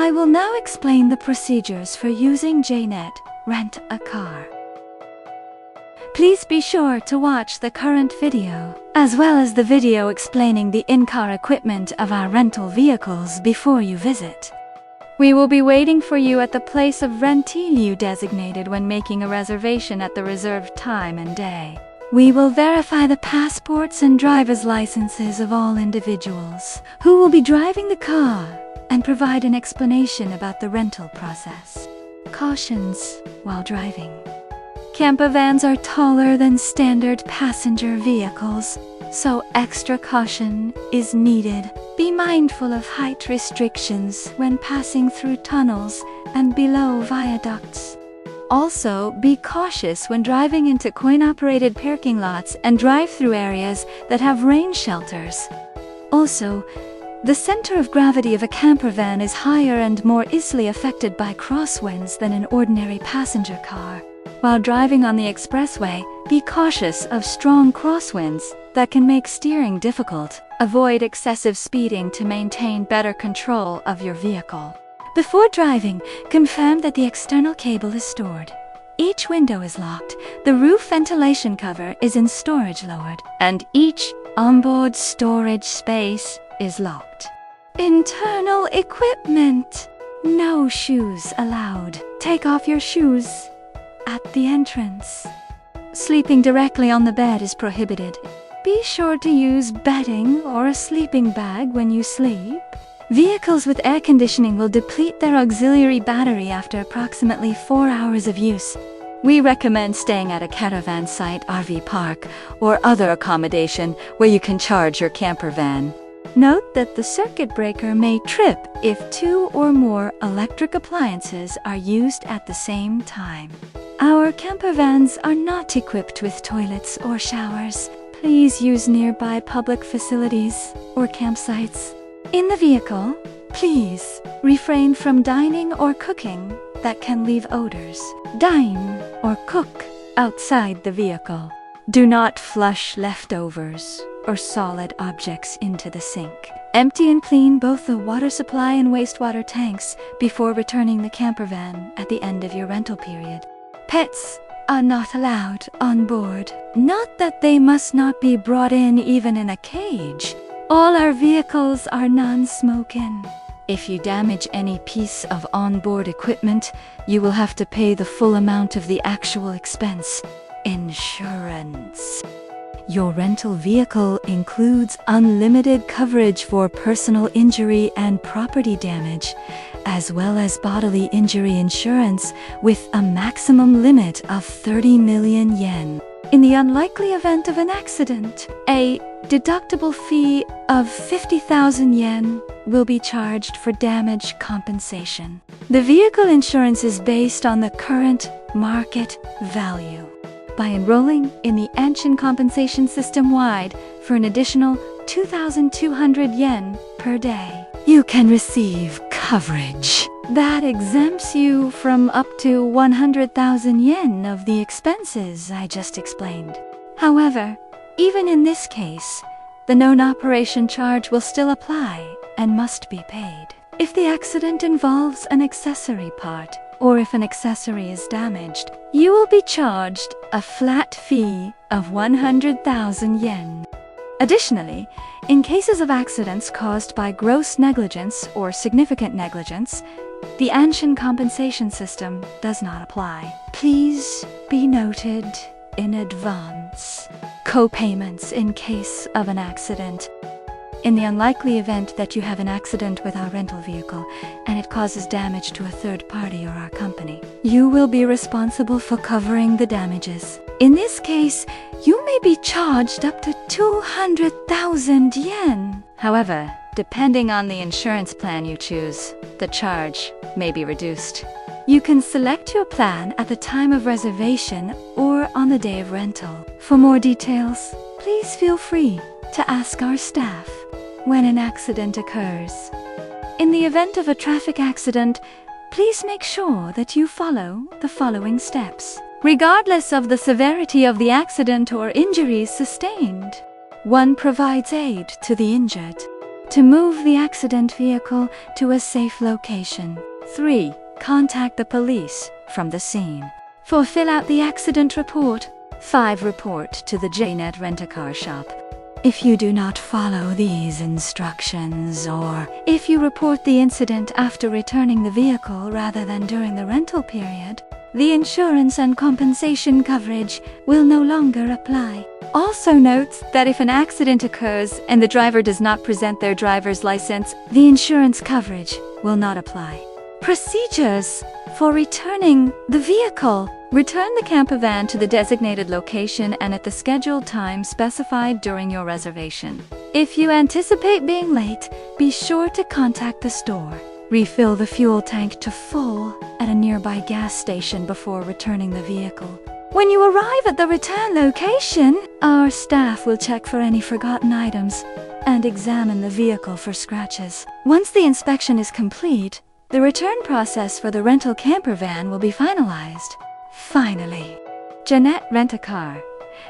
I will now explain the procedures for using JNet Rent a Car. Please be sure to watch the current video, as well as the video explaining the in-car equipment of our rental vehicles before you visit. We will be waiting for you at the place of rental you designated when making a reservation at the reserved time and day. We will verify the passports and driver's licenses of all individuals who will be driving the car and provide an explanation about the rental process. Cautions while driving. Camper vans are taller than standard passenger vehicles, so extra caution is needed. Be mindful of height restrictions when passing through tunnels and below viaducts. Also, be cautious when driving into coin-operated parking lots and drive-through areas that have rain shelters. Also, the center of gravity of a camper van is higher and more easily affected by crosswinds than an ordinary passenger car. While driving on the expressway, be cautious of strong crosswinds that can make steering difficult. Avoid excessive speeding to maintain better control of your vehicle. Before driving, confirm that the external cable is stored. Each window is locked, the roof ventilation cover is in storage lowered, and each onboard storage space is locked. Internal equipment. No shoes allowed. Take off your shoes at the entrance. Sleeping directly on the bed is prohibited. Be sure to use bedding or a sleeping bag when you sleep. Vehicles with air conditioning will deplete their auxiliary battery after approximately 4 hours of use. We recommend staying at a caravan site, RV park, or other accommodation where you can charge your camper van. Note that the circuit breaker may trip if 2 or more electric appliances are used at the same time. Our camper vans are not equipped with toilets or showers. Please use nearby public facilities or campsites. In the vehicle, please refrain from dining or cooking that can leave odors. Dine or cook outside the vehicle. Do not flush leftovers or solid objects into the sink. Empty and clean both the water supply and wastewater tanks before returning the camper van at the end of your rental period. Pets are not allowed on board. Not that they must not be brought in even in a cage. All our vehicles are non-smoking. If you damage any piece of onboard equipment, you will have to pay the full amount of the actual expense. Insurance. Your rental vehicle includes unlimited coverage for personal injury and property damage, as well as bodily injury insurance with a maximum limit of 30 million yen. In the unlikely event of an accident, a deductible fee of 50,000 yen will be charged for damage compensation. The vehicle insurance is based on the current market value. By enrolling in the Anshin compensation system-wide for an additional 2,200 yen per day, you can receive coverage that exempts you from up to 100,000 yen of the expenses I just explained. However, even in this case, the non-operation charge will still apply and must be paid. If the accident involves an accessory part, or if an accessory is damaged, you will be charged a flat fee of 100,000 yen. Additionally, in cases of accidents caused by gross negligence or significant negligence, the Anshin compensation system does not apply. Please be noted in advance. Co-payments in case of an accident. In the unlikely event that you have an accident with our rental vehicle and it causes damage to a third party or our company, you will be responsible for covering the damages. In this case, you may be charged up to 200,000 yen. However, depending on the insurance plan you choose, the charge may be reduced. You can select your plan at the time of reservation or on the day of rental. For more details, please feel free to ask our staff when an accident occurs. In the event of a traffic accident, please make sure that you follow the following steps, regardless of the severity of the accident or injuries sustained. 1. Provides aid to the injured. to move the accident vehicle to a safe location. 3. Contact the police from the scene. 4. Fill out the accident report. 5. Report to the JNet Rent-A-Car shop. If you do not follow these instructions, or if you report the incident after returning the vehicle rather than during the rental period, the insurance and compensation coverage will no longer apply. Also notes that if an accident occurs and the driver does not present their driver's license, the insurance coverage will not apply. Procedures for returning the vehicle. Return the camper van to the designated location and at the scheduled time specified during your reservation. If you anticipate being late, be sure to contact the store. Refill the fuel tank to full at a nearby gas station before returning the vehicle. When you arrive at the return location, our staff will check for any forgotten items and examine the vehicle for scratches. Once the inspection is complete, the return process for the rental camper van will be finalized. Finally, JNet Rent-A-Car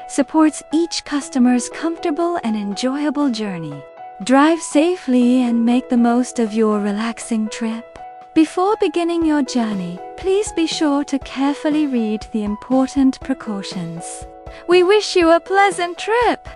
supports each customer's comfortable and enjoyable journey. Drive safely and make the most of your relaxing trip. Before beginning your journey, please be sure to carefully read the important precautions. We wish you a pleasant trip!